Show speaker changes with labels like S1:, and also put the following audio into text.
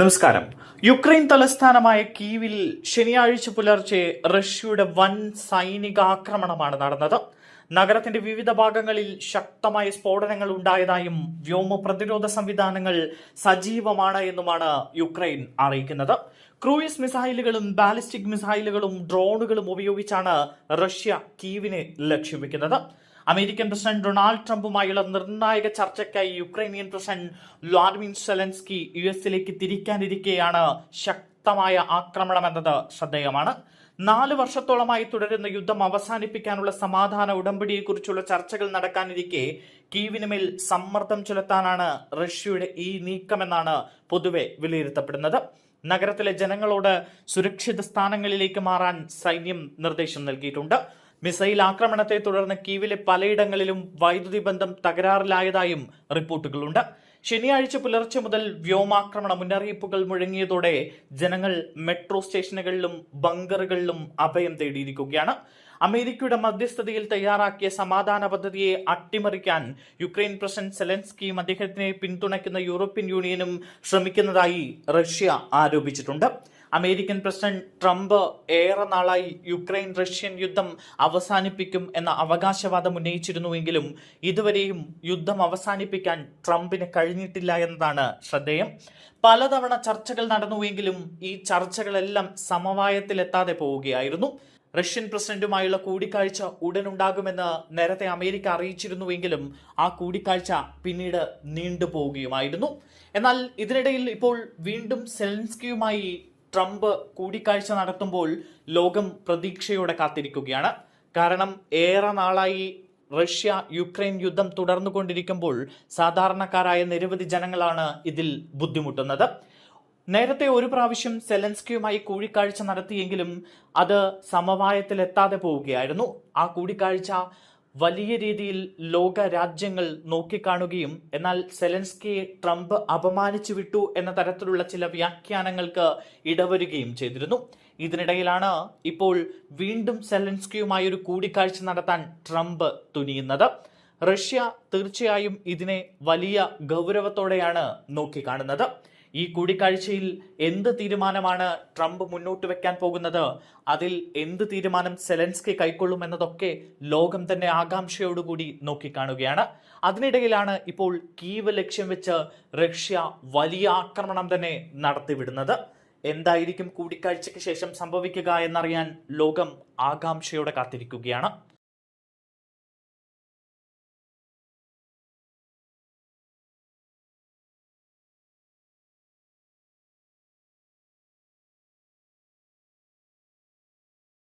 S1: നമസ്കാരം. യുക്രൈൻ തലസ്ഥാനമായ കീവിൽ ശനിയാഴ്ച പുലർച്ചെ റഷ്യയുടെ വൻ സൈനികാക്രമണമാണ് നടന്നത്. നഗരത്തിന്റെ വിവിധ ഭാഗങ്ങളിൽ ശക്തമായ സ്ഫോടനങ്ങൾ ഉണ്ടായതായും വ്യോമ പ്രതിരോധ സംവിധാനങ്ങൾ സജീവമാണ് എന്നുമാണ് യുക്രൈൻ അറിയിക്കുന്നത്. ക്രൂയിസ് മിസൈലുകളും ബാലിസ്റ്റിക് മിസൈലുകളും ഡ്രോണുകളും ഉപയോഗിച്ചാണ് റഷ്യ കീവിനെ ലക്ഷ്യം വെക്കുന്നത്. അമേരിക്കൻ പ്രസിഡന്റ് ഡൊണാൾഡ് ട്രംപുമായുള്ള നിർണായക ചർച്ചയ്ക്കായി യുക്രൈനിയൻ പ്രസിഡന്റ് വ്ളാഡിമിർ സെലൻസ്കി യുഎസിലേക്ക് തിരിക്കാനിരിക്കെയാണ് ശക്തമായ ആക്രമണമെന്നത് ശ്രദ്ധേയമാണ്. 4 വർഷത്തോളമായി തുടരുന്ന യുദ്ധം അവസാനിപ്പിക്കാനുള്ള സമാധാന ഉടമ്പടിയെക്കുറിച്ചുള്ള ചർച്ചകൾ നടക്കാനിരിക്കെ കീവിനുമേൽ സമ്മർദ്ദം ചെലുത്താനാണ് റഷ്യയുടെ ഈ നീക്കമെന്നാണ് പൊതുവെ വിലയിരുത്തപ്പെടുന്നത്. നഗരത്തിലെ ജനങ്ങളോട് സുരക്ഷിത സ്ഥാനങ്ങളിലേക്ക് മാറാൻ സൈന്യം നിർദ്ദേശം നൽകിയിട്ടുണ്ട്. മിസൈൽ ആക്രമണത്തെ തുടർന്ന് കീവിലെ പലയിടങ്ങളിലും വൈദ്യുതി ബന്ധം തകരാറിലായതായും റിപ്പോർട്ടുകളുണ്ട്. ശനിയാഴ്ച പുലർച്ചെ മുതൽ വ്യോമാക്രമണ മുന്നറിയിപ്പുകൾ മുഴങ്ങിയതോടെ ജനങ്ങൾ മെട്രോ സ്റ്റേഷനുകളിലും ബങ്കറുകളിലും അഭയം തേടിയിരിക്കുകയാണ്. അമേരിക്കയുടെ മധ്യസ്ഥതയിൽ തയ്യാറാക്കിയ സമാധാന പദ്ധതിയെ അട്ടിമറിക്കാൻ യുക്രൈൻ പ്രസിഡന്റ് സെലൻസ്കിയും അദ്ദേഹത്തിനെ പിന്തുണയ്ക്കുന്ന യൂറോപ്യൻ യൂണിയനും ശ്രമിക്കുന്നതായി റഷ്യ ആരോപിച്ചിട്ടുണ്ട്. അമേരിക്കൻ പ്രസിഡന്റ് ട്രംപ് ഏറെ നാളായി യുക്രൈൻ റഷ്യൻ യുദ്ധം അവസാനിപ്പിക്കും എന്ന അവകാശവാദം ഉന്നയിച്ചിരുന്നുവെങ്കിലും ഇതുവരെയും യുദ്ധം അവസാനിപ്പിക്കാൻ ട്രംപിന് കഴിഞ്ഞിട്ടില്ല എന്നതാണ് ശ്രദ്ധേയം. പലതവണ ചർച്ചകൾ നടന്നുവെങ്കിലും ഈ ചർച്ചകളെല്ലാം സമവായത്തിലെത്താതെ പോവുകയായിരുന്നു. റഷ്യൻ പ്രസിഡന്റുമായുള്ള കൂടിക്കാഴ്ച ഉടനുണ്ടാകുമെന്ന് നേരത്തെ അമേരിക്ക അറിയിച്ചിരുന്നുവെങ്കിലും ആ കൂടിക്കാഴ്ച പിന്നീട് നീണ്ടുപോവുകയുമായിരുന്നു. എന്നാൽ ഇതിനിടയിൽ ഇപ്പോൾ വീണ്ടും സെലൻസ്കിയുമായി ട്രംപ് കൂടിക്കാഴ്ച നടത്തുമ്പോൾ ലോകം പ്രതീക്ഷയോടെ കാത്തിരിക്കുകയാണ്. കാരണം ഏറെ നാളായി റഷ്യ യുക്രൈൻ യുദ്ധം തുടർന്നുകൊണ്ടിരിക്കുമ്പോൾ സാധാരണക്കാരായ നിരവധി ജനങ്ങളാണ് ഇതിൽ ബുദ്ധിമുട്ടുന്നത്. നേരത്തെ ഒരു പ്രാവശ്യം സെലൻസ്കിയുമായി കൂടിക്കാഴ്ച നടത്തിയെങ്കിലും അത് സമവായത്തിലെത്താതെ പോവുകയായിരുന്നു. ആ കൂടിക്കാഴ്ച വലിയ രീതിയിൽ ലോക രാജ്യങ്ങൾ നോക്കിക്കാണുകയും എന്നാൽ സെലൻസ്കിയെ ട്രംപ് അപമാനിച്ചു വിട്ടു എന്ന തരത്തിലുള്ള ചില വ്യാഖ്യാനങ്ങൾക്ക് ഇടവരുകയും ചെയ്തിരുന്നു. ഇതിനിടയിലാണ് ഇപ്പോൾ വീണ്ടും സെലൻസ്കിയുമായി ഒരു കൂടിക്കാഴ്ച നടത്താൻ ട്രംപ് തുനിയുന്നത്. റഷ്യ തീർച്ചയായും ഇതിനെ വലിയ ഗൗരവത്തോടെയാണ് നോക്കിക്കാണുന്നത്. ഈ കൂടിക്കാഴ്ചയിൽ എന്ത് തീരുമാനമാണ് ട്രംപ് മുന്നോട്ട് വെക്കാൻ പോകുന്നത്, അതിൽ എന്ത് തീരുമാനം സെലൻസ്കി കൈക്കൊള്ളും എന്നതൊക്കെ ലോകം തന്നെ ആകാംക്ഷയോടുകൂടി നോക്കിക്കാണുകയാണ്. അതിനിടയിലാണ് ഇപ്പോൾ കീവ് ലക്ഷ്യം വെച്ച് റഷ്യ വലിയ ആക്രമണം തന്നെ നടത്തിവിടുന്നത്. എന്തായിരിക്കും കൂടിക്കാഴ്ചയ്ക്ക് ശേഷം സംഭവിക്കുക എന്നറിയാൻ ലോകം ആകാംക്ഷയോടെ കാത്തിരിക്കുകയാണ്.